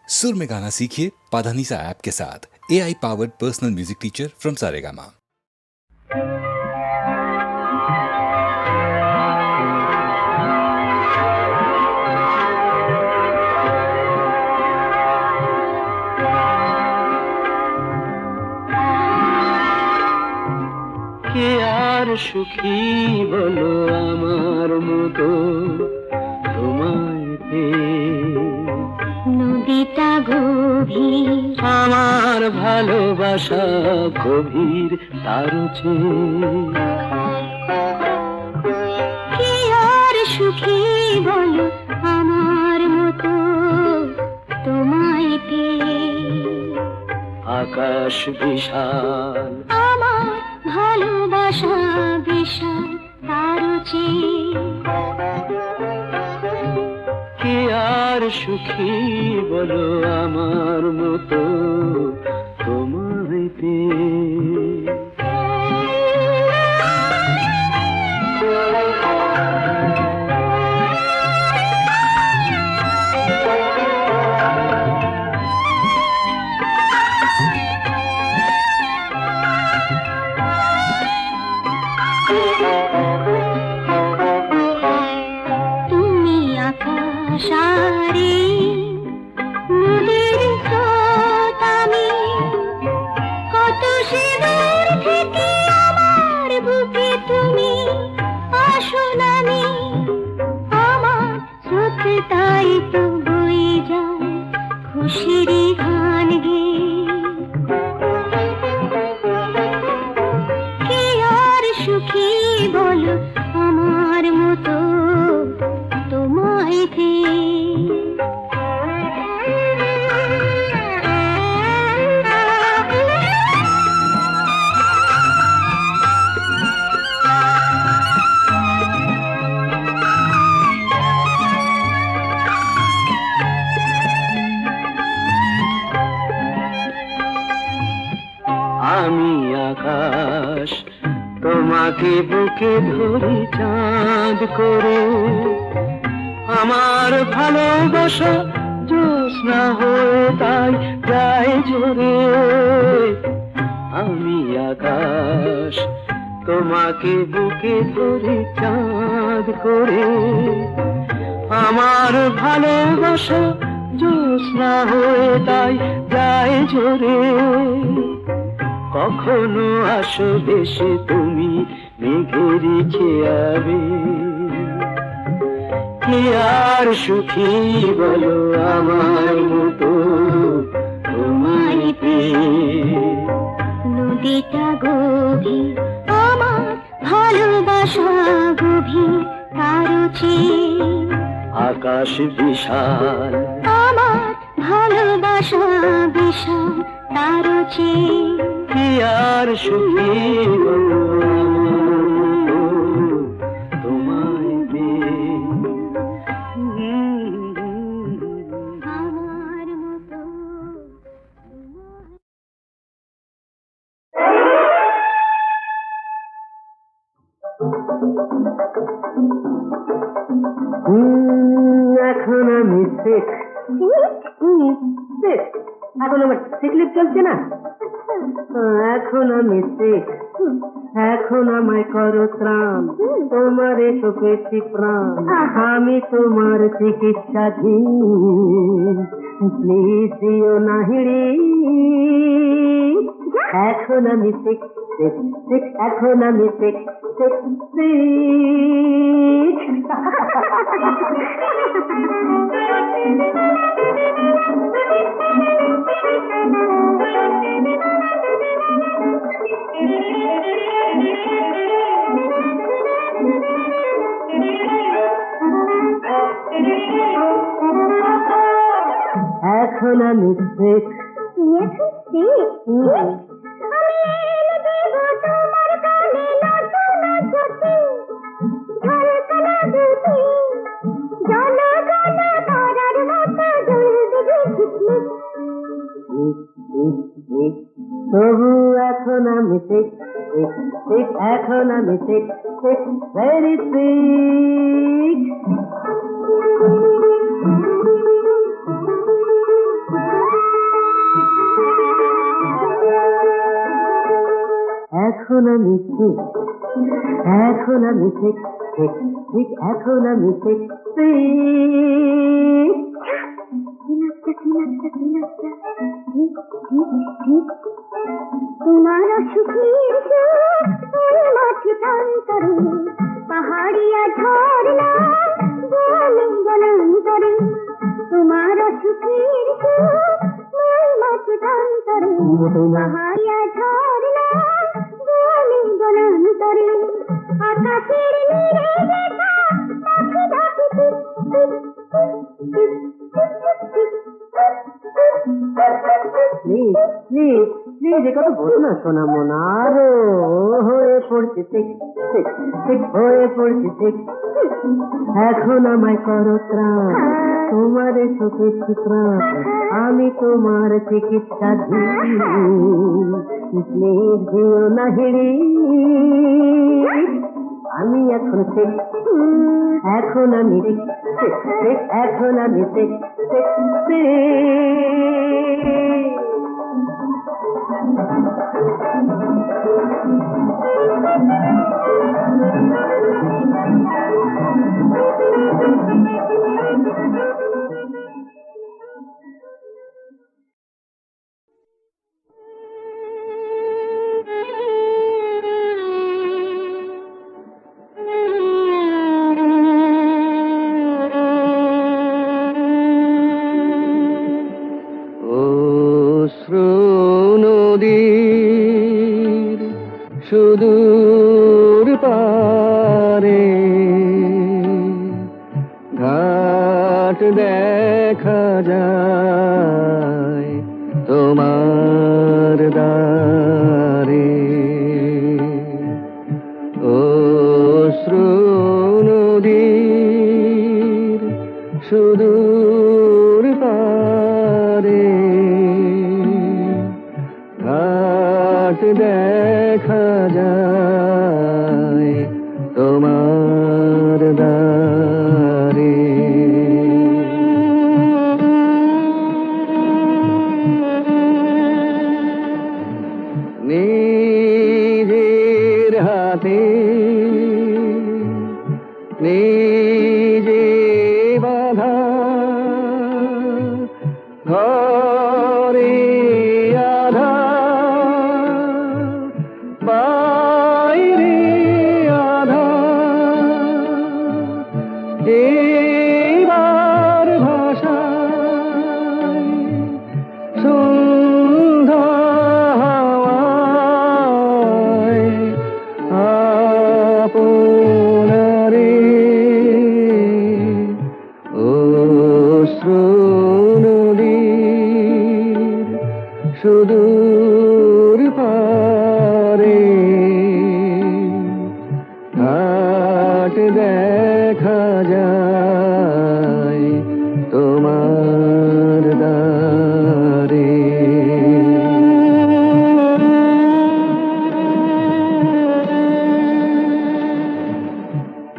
सुर में गाना सीखिए पाधानीसा ऐप के साथ। AI powered personal music teacher from Saregama. কে আর সুখী বলো আমার মতো তোমায় পেয়ে। নদীটা গভীর, আমার ভালোবাসা গভীর তার চেয়ে। কে আর সুখী বলো আমার মতো তোমায় পেয়ে। আকাশ বিশাল, আমার ভালোবাসা বিশাল তার চেয়ে। কে আর সুখী বলো আমার মতো তোমায় পেয়ে। তুমি আকাশারে নদীর স্রোত, আমি কত সে দূর থেকে আমার বুকে তুমি আসো নামি। আমার স্রোত তাই তো বয়ে যায় খুশির গান গেয়ে। কে আর সুখী বলো আমার মতো তোমায় পেয়ে। আমি আকাশ, তোমাকে বুকে ধরি চাঁদ করে। আমার ভালোবাসা জ্যোৎস্না হয়ে তাই যায় ঝরে। আমি আকাশ, তোমাকে বুকে ধরি চাঁদ করে। আমার ভালোবাসা জ্যোৎস্না হয়ে তাই যায় ঝরে। কখনো আসো দেশে তুমি মেঘেরই খেয়াবে। কে আর সুখী বলো আমার মতো তোমায় পেয়ে। নদীটা গভীর, আমার ভালোবাসা গভীর তার চেয়ে। আকাশ বিশাল, আমার ভালোবাসা বিশাল তার চেয়ে। কে আর সুখী বলো তোমায় পেয়ে। আমার মতো এখন আমি শেখ। এখন আমার সিকলিপ চলছে না। এখন আমি শেখ, এখন আমায় করো ত্রাণ। তোমারে তো পেয়েছি প্রাণ, আমি তোমার চিকিৎসাধীন। প্লিজ দিও না হিড়ি। এখন আমি শেখ, শেখ, শেখ, এখন আমি শেখ, শেখ, শেখ। এখন আমি শেখ। তবু এখন আমি শেখ, শেখ, শেখ, এখন আমি শেখ, শেখ, ভেরি শেখ। এখন আমি ঠিক, এখন আমি ঠিক ঠিক ঠিক, এখন আমি ঠিক ঠিক। তোমার সুখের মাঠে প্রান্তরে পাহাড়িয়া ঝরনা গলান্তরে, তোমার সুখের মাঠে প্রান্তরে পাহাড়িয়া ঝরনা গলান্তরে, আকাশের নীলে দেখা পাখি ডাকে টিপ টিপ টিপ টিপ টিপ। প্লিজ প্লিজ প্লিজ এ কথা বলো না সোনা মন, আরো হয়ে পড়ছে ঠিক ঠিক ঠিক হয়ে পড়ছে ঠিক। এখন আমায় করো ত্রাণ, তোমার সুখেছি প্রাণ, আমি তোমার চিকিৎসা প্লিজ দিও না হিড়ি। আমি এখন ঠিক, এখন আমি ঠিক ঠিক ঠিক, এখন আমি ঠিক ঠিক ঠিক। সুদূর পারে ঘাট দেখা যায় তোমার দ্বারে, অশ্রু নদীর সুদূর পারে ঘাট দেখা যায় তোমার দ্বারে। নিজের হাতে নিজে বাধা ঘরে আধা, বাইরে আধা, এবার ভাষায় সন্ধ্যা হাওয়ায় আপনারে, অশ্রু নদীর সুদূর পারে ঘাট দেখা যায় তোমার দ্বারে।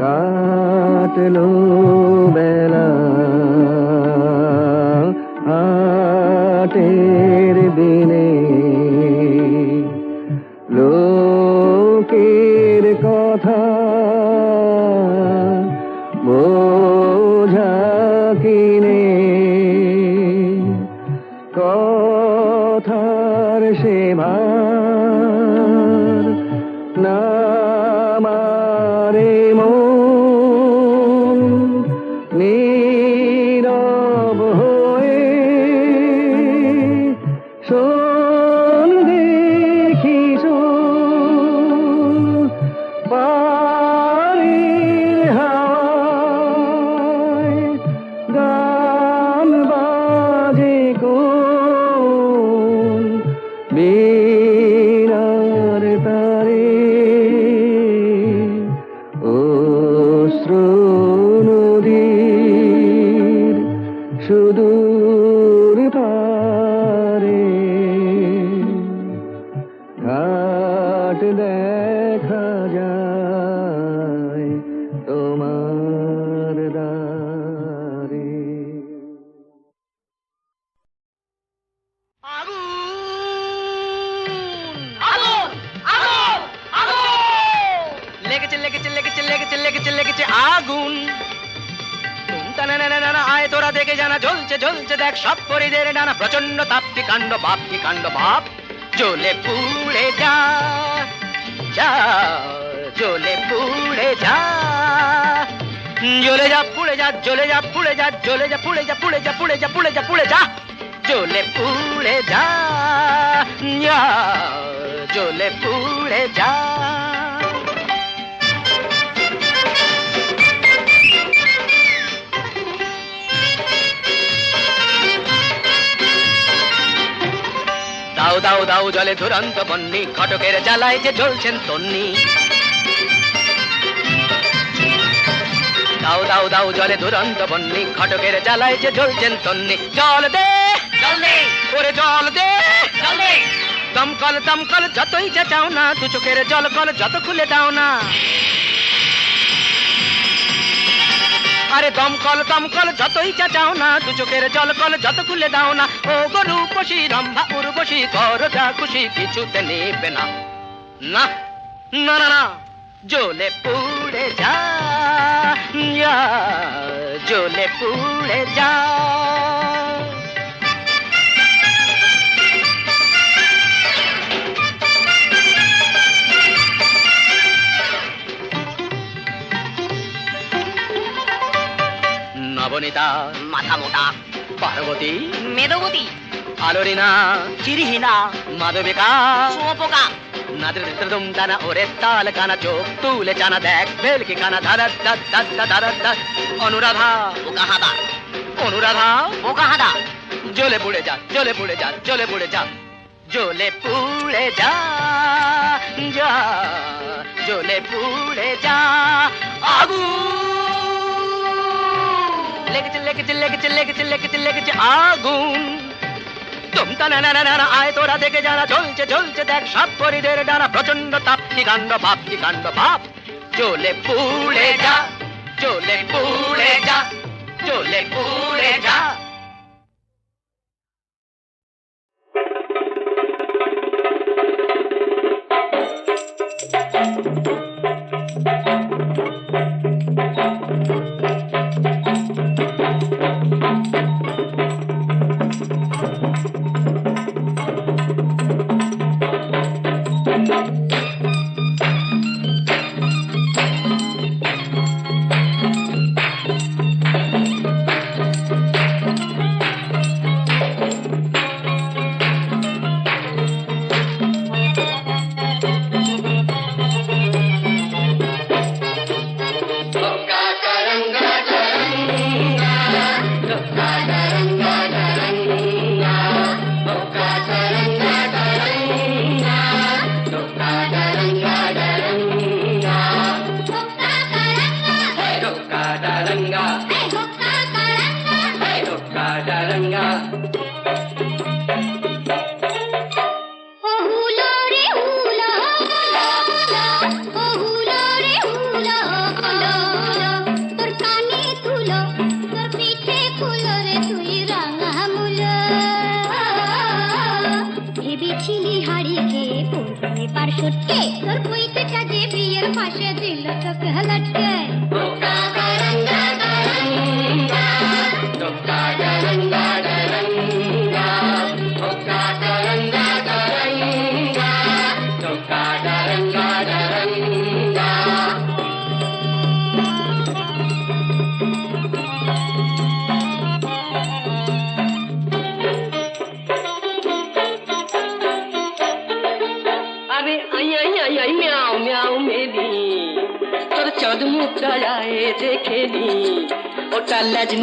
কাটলো বেলা হাটের দিনে, লোকের কথা বোঝা কিনে, কথার সে ভার না মারে মন, নীরব হয়ে শোন দেখি পারের হাওয়ায় গান বাজে কোন বীণার তারে, অশ্রু নদীর সুদূর পারে ঘাট দেখা যায় তোমার দ্বারে। আগুন লেগেছে লেগেছে লেগেছে লেগেছে লেগেছে লেগেছে আগুন টানা আয় তোরা দেখে জানা জ্বলছে জ্বলছে দেখ সব পরিদের ডানা প্রচন্ড তাপ কি কাণ্ড বাপ জ্বলে পুড়ে যা যা জ্বলে পুড়ে যা জ্বলে যা পুড়ে যা জ্বলে যা পুড়ে যা জ্বলে যা পুড়ে যা পুড়ে যা পুড়ে যা পুড়ে যা পুড়ে যা জ্বলে পুড়ে যা জ্বলে পুড়ে যা দাও দাও দাও জলে ধুরন্ত বন্নি খটকের জ্বালায় যে জ্বলছেন তন্নি দাও দাও দাও জলে ধুরন্ত বন্নি খটকের জ্বালায় যে জ্বলছেন তন্নি জল দে ওরে জল দে দমকল দমকল যতই যা চাও না দু চোখের জল কল যত খুলে দাও না আরে দমকল দমকল যতই যা চাও না দু চোখের জল কল যত খুলে দাও না ও গরু পশি রম্ভা উর্বশী কর যা খুশি কিছুতে নেবে না না না না না জ্বলে পুড়ে যা জ্বলে পুড়ে যা নবনীতা মাথা মোটা পার্বতী মেদবতী আলোরিনা চিরিহীনা মাধবিকা শুয়োপোকা নাদৃদম দানা ওরে তাল কানা চোখ তুলে জানা দেখ বেলকি কানা ধারা ধারা অনুরাধা বোকাহাদা অনুরাধা বোকাহাদা জ্বলে পুড়ে যা জ্বলে পুড়ে যা জ্বলে পুড়ে যা জ্বলে পুড়ে যা যা জ্বলে পুড়ে যা আগুন লেগেছে লেগেছে লেগেছে লেগেছে লেগেছে লেগেছে আগুন তুমটা না আয় তোরা দেখে যারা জ্বলছে জ্বলছে দেখ সব পরিদের ডানা প্রচন্ড তাপ কি কাণ্ড বাপ জ্বলে পুড়ে যা জ্বলে পুড়ে যা জ্বলে পুড়ে যা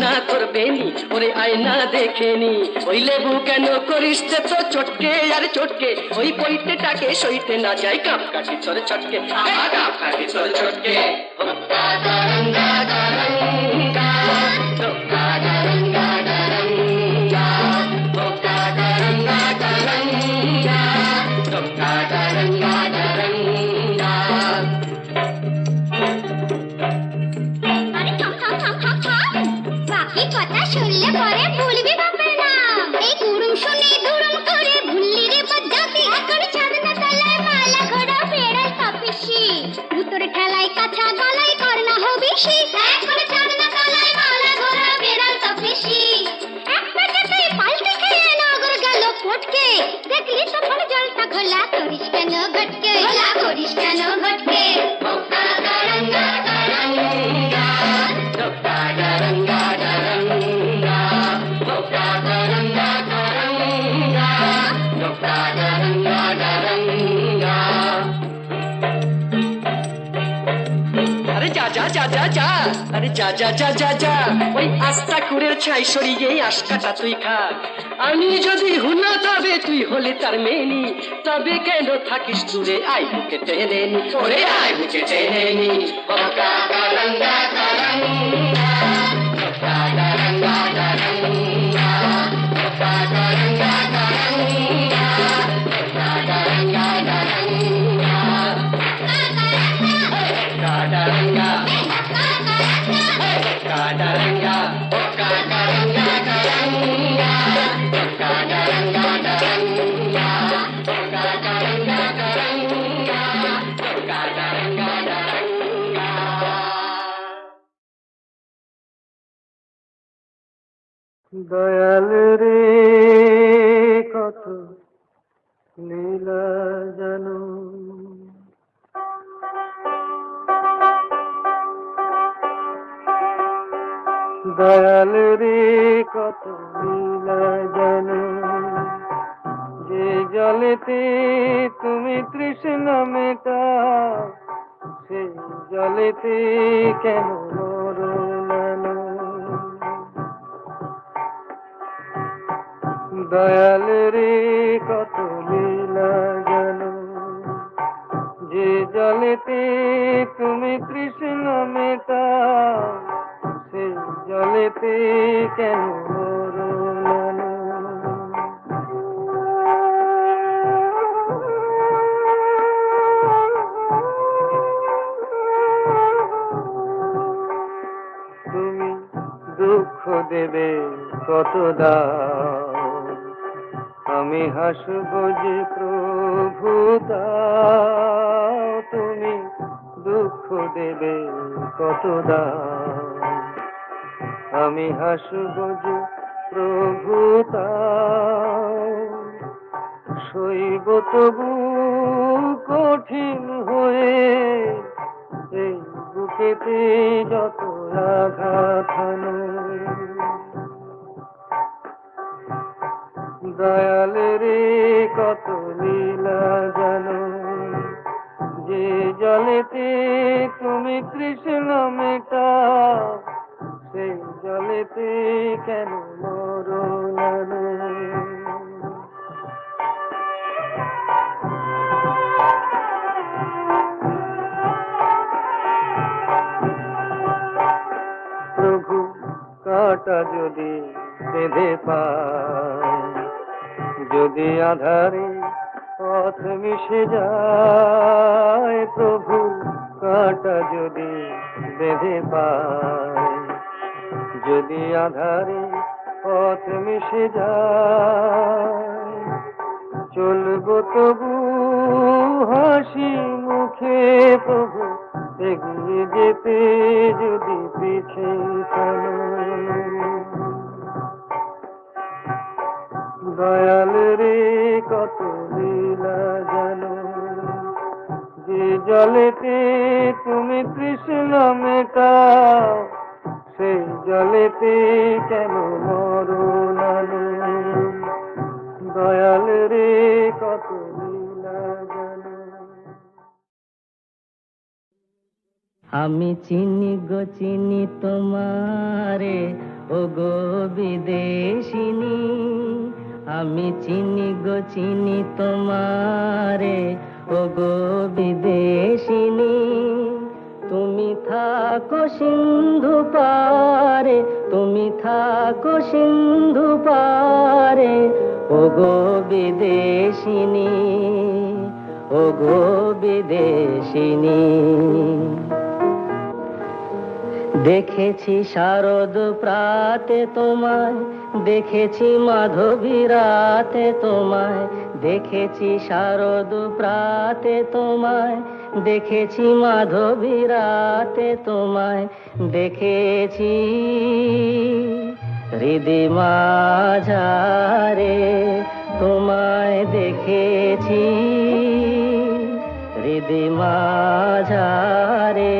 না করবেনি ওরে আয়না দেখেনি ওই লেবু কেন করিস তো চটকে আর চটকে ওই পইতেটাকে সইতে না যায় কাপ কাটি তোর চটকে কাপ কাটি তোর চটকে ঠেলায় আরে যা যা যা যা যা, ওই আস্তা কুড়ের ছাই সরিয়ে আশকাটা তুই খা। আমি যদি হুনা তবে তুই হলে তার মেনি, তবে কেন থাকিস দূরে, আই বুকে টেনে নি, ওরে আই বুকে টেনে নি। ওকা গারঙ্গা গারঙ্গা, ওকা গারঙ্গা গারঙ্গা, ওকা গারঙ্গা গারঙ্গা, ওকা গারঙ্গা গারঙ্গা, ওকা গারঙ্গা, ওকা গারঙ্গা, ওকা গারঙ্গা গারঙ্গা, ওকা গারঙ্গা গারঙ্গা, ওকা গারঙ্গা গারঙ্গা, ওকা গারঙ্গা গারঙ্গা। দয়াল রে কত লীলা জানো, দয়াল রে কত লীলা জানো, যে জলেতে তুমি তৃষ্ণা মেটাও, সেই জলেতে কেন মরো দয়াল রে কত লীলা জানো, যে জলেতে তুমি তৃষ্ণা মেটাও, সেই জলেতে কেন মরো নানো। তুমি দুঃখ দেবে কত দাও, আমি হাসব যে প্রভু দাও। তুমি দুঃখ দেবে কত দাও, আমি হাসব যে প্রভু দাও। সইব তবু কঠিন হয়ে এই বুকেতে যত আঘাত হানো। দয়াল রে কত লীলা জানো, যে জলেতে তুমি তৃষ্ণা মেটাও, সেই জলেতে কেন মরো নানো। প্রভু কাটা যদি বেঁধে পায়, যদি আধারে পথ মিশে যায়, প্রভু কাটা যদি বেঁধে পায়, যদি আধারে পথ মিশে যায়, চলবো তবু হাসি মুখে প্রভু, এগিয়ে যেতে যদি পিছে টানো। দয়াল রে কত লীলা জানো, যে জলেতে তুমি তৃষ্ণা মেটাও, সেই জলেতে কেন মরো নানো। দয়াল রে কত লীলা জানো। আমি চিনি গো চিনি তোমারে, ও গো বিদেশিনী। আমি চিনি গো চিনি তোমারে, ও গো বিদেশিনী। তুমি থাকো সিন্ধু পারে, তুমি থাকো সিন্ধু পারে, ও গো বিদেশিনী, ও গো বিদেশিনী। দেখেছি শারদ প্রাতে তোমায়, দেখেছি মাধবী রাতে তোমায়, দেখেছি শারদ প্রাতে তোমায়, দেখেছি মাধবী রাতে তোমায়, দেখেছি হৃদি মাঝারে তোমায়, দেখেছি হৃদি মাঝারে,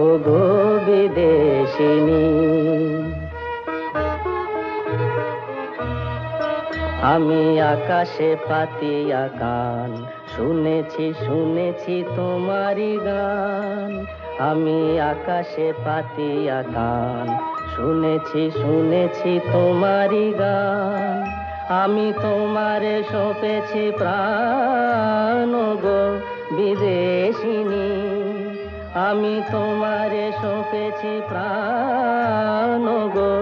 ও গো বিদেশিনী। আমি আকাশে পাতিয়া কান, শুনেছি শুনেছি তোমারি গান। আমি আকাশে পাতিয়া কান, শুনেছি শুনেছি তোমারই গান। আমি তোমারে সঁপেছি প্রাণ গো বিদেশিনী, আমি তোমারে সঁপেছি প্রাণ গো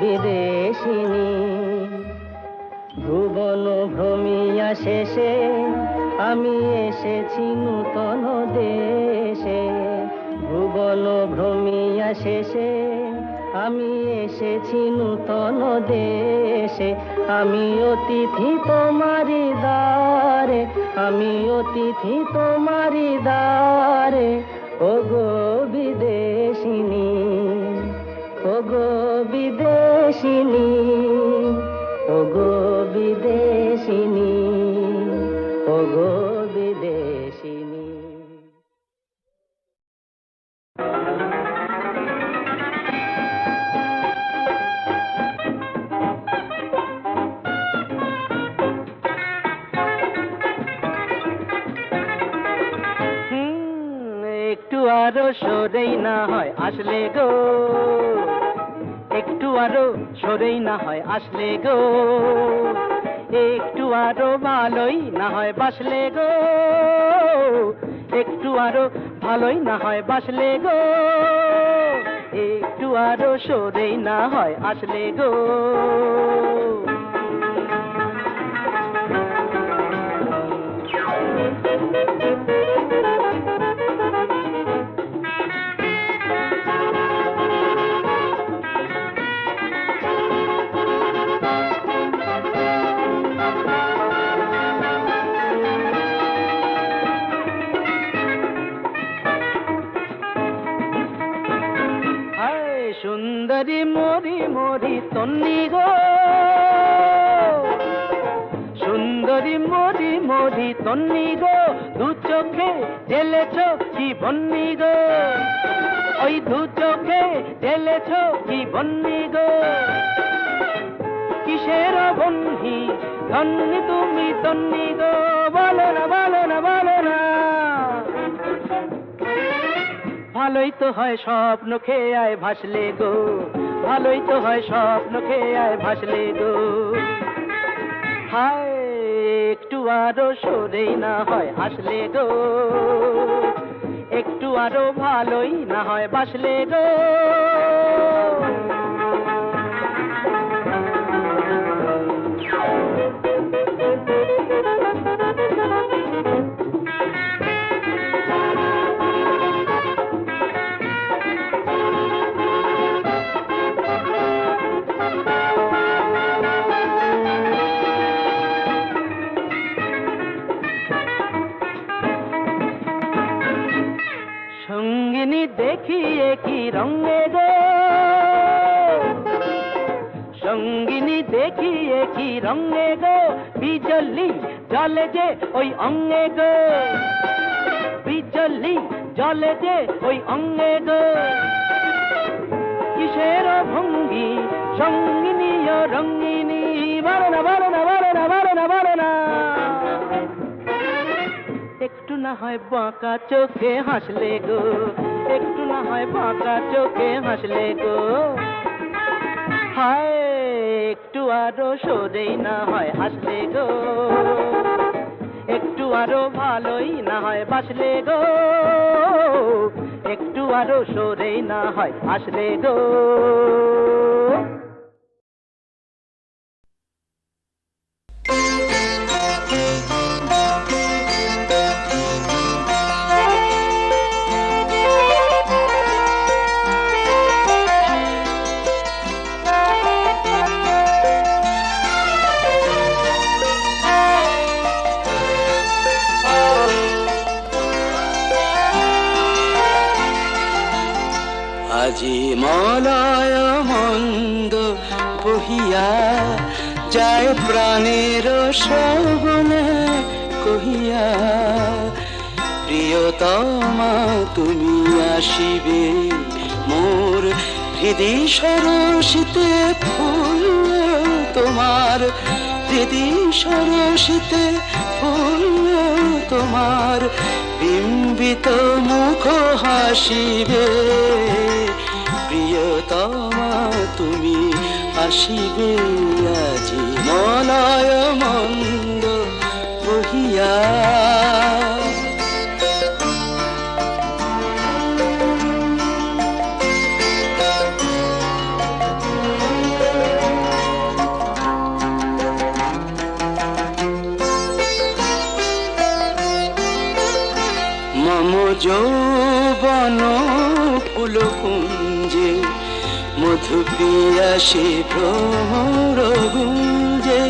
বিদেশিনী। ভুবন ভ্রমিয়া শেষে আমি এসেছি নূতন দেশে, ভুবন ভ্রমিয়া শেষে আমি এসেছি নূতন দেশে। আমি অতিথি তোমারি দ্বারে, আমি অতিথি তোমারি দ্বারে, ওগো বিদেশিনী, ওগো বিদেশিনী, ওগো বিদেশিনী, ওগো বিদেশিনী। একটু আরো সরেই না হয় আসলে গো, একটু আরো সরেই না হয় আসলে গো, একটু আরো ভালোই না হয় বাসলে গো, একটু আরো ভালোই না হয় বাসলে গো, একটু আরো সরেই না হয় আসলে গো। সুন্দরী মরি মরি তন্নি গো, সুন্দরী মরি মরি তন্নি গো, দু চোখে ঢেলেছ কি বন্নি গো, ওই দু চোখে ঢেলেছ কি বন্নি গো। কিসের বন্ধি ধন্যি তুমি তন্নি গো, বলো না বলো না বলো না। ভালোই তো হয় স্বপ্ন খেয়ে আয় ভাসলে গো, ভালোই তো হয় স্বপ্ন খেয়ে আয় ভাসলে গো। হায় একটু আরো সরেই না হয় আসলে গো, একটু আরো ভালোই না হয় বাসলে গো। সঙ্গিনী দেখিয়ে কি রঙে গো, সঙ্গিনী দেখিয়ে কি রঙে গো, বিজলি জলে যে ওই অঙ্গে গো, বিজলি জলে যে ওই অঙ্গে গো। কিসের ভঙ্গি সঙ্গিনী ও রঙ্গিনী, বলো না বলো না বলো না বলো না বলো না। একটু না হয় বাঁকা চোখে হাসলে গো, একটু না হয় বাঁকা চোখে হাসলে গো। হায় একটু আরো সরেই না হয় আসলে গো, একটু আরো ভালোই না হয় বাসলে গো, একটু আরো সরেই না হয় আসলে গো। আজি মলয় মন্দ বহিয়া যায় প্রাণের সগুনে কহিয়া, প্রিয়তমা তুমি আসিবে মোর হৃদি সরসিতে ফুল তোমার, হৃদি সরসিতে ফুল তোমার বিম্ব চুম্বিত মুখ হাসিবে, প্রিয়তমা তুমি আসিবে আজি মলয় মন্দ বহিয়া। মম যৌবন ফুল কুঞ্জে মধু পিয়াসে ভ্রমর গুঞ্জে,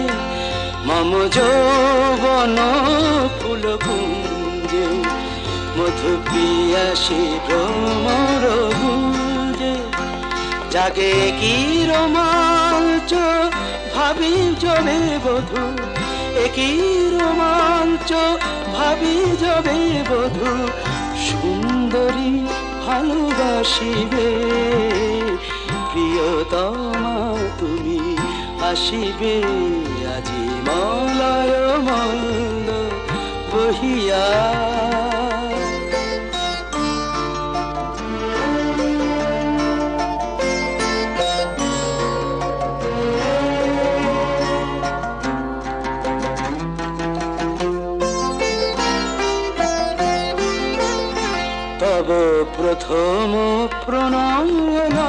মম যৌবন ফুল কুঞ্জে মধু পিয়াসে ভ্রমর গুঞ্জে। জাগে কি রোমাঞ্চ ভাবি জবে বধূ, একই রোমাঞ্চ ভাবি যাবে বধূ, সুন্দরী ভালোবাসিবে, প্রিয়তমা তুমি আসিবে আজি মলয় মন্দ বহিয়া। তব প্রথম প্রণয়লজ্জা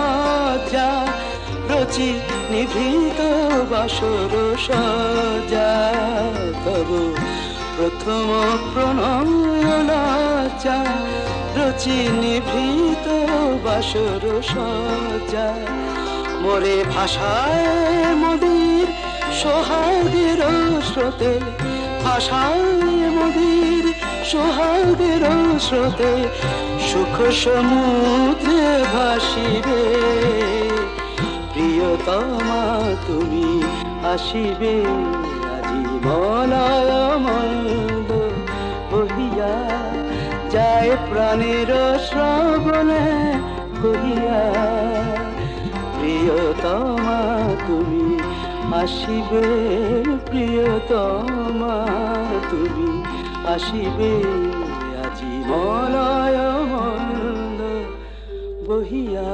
রচি নিভৃত বাসর সজ্জা, তব প্রথম প্রণয়লজ্জা রচি নিভৃত বাসর সজ্জা। মোরে ভাষায় মোদের সোহাগের স্রোতে, ভাষায় মোদের সোহাগের স্রোতে, সুখ সমুদ্রে ভাসিবে, প্রিয়তমা তুমি আসিবে আজি মলয় মন্দ বহিয়া। যায় প্রাণের শ্রবণে কহিয়া, প্রিয়তমা তুমি আসিবে, প্রিয়তমা তুমি আসিবে আজি মলয় মন্দ বহিয়া।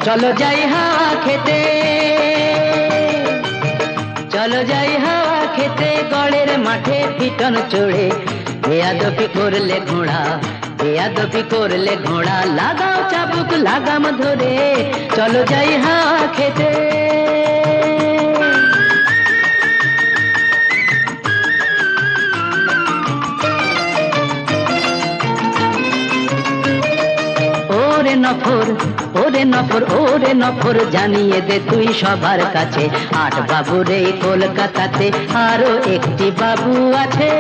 চলো যাই হাওয়া খেতে, চলো যাই হাওয়া খেতে, গড়ের মাঠে পিটন চড়ে, বেয়াদপি করলে ঘোড়া, বেয়াদপি করলে ঘোড়া, লাগাও চাবুক লাগাম ধরে, চলো যাই হাওয়া খেতে। ওরে নফর, ওরে নফর, ওরে নফর, জানিয়ে দে তুই সবার কাছে, 8 বাবুর এই কলকাতাতে আরো একটি বাবু আছে,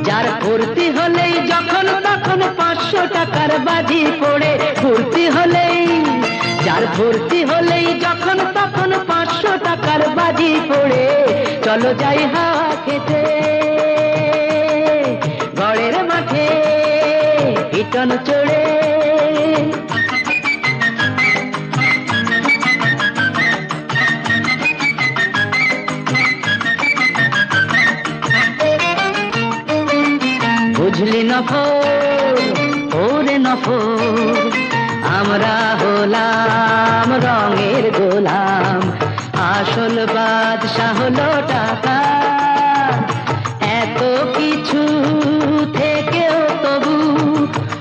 যার ফুর্তি হলেই যখন তখন 500 টাকার বাজি পড়ে, ফুর্তি হলেই, যার ফুর্তি হলেই যখন তখন 500 টাকার বাজি পড়ে, চলো যাই হাওয়া খেতে, গড়ের মাঠে পিটন চড়ে। বুঝলি নফর, ওরে নফর, আমরা হলাম রঙের গোলাম, আসল বাদশা হলো টাকা, এত কিছু থেকেও তবু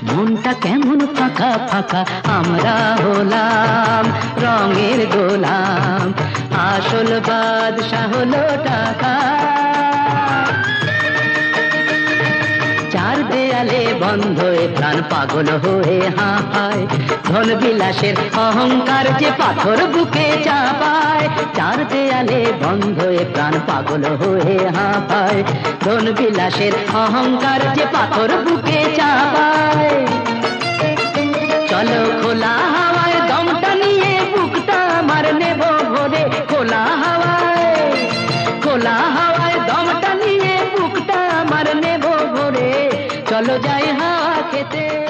মনটা কেমন ফাঁকা ফাঁকা, আমরা হলাম রঙের গোলাম, আসল বাদশা হলো টাকা। চার দেয়ালে বন্ধ এ প্রাণ পাগল হয়ে হাঁপায়, ধন বিলাসের অহংকার যে পাথর বুকে চাপায়, চার দেয়ালে বন্ধ এ প্রাণ পাগল হয়ে হাঁপায়, ধন বিলাসের অহংকার যে পাথর বুকে চাপায়। চলো খোলা হাওয়ায় দমটা নিয়ে বুকটা আমার নেব ভরে, খোলা হাওয়ায়, দে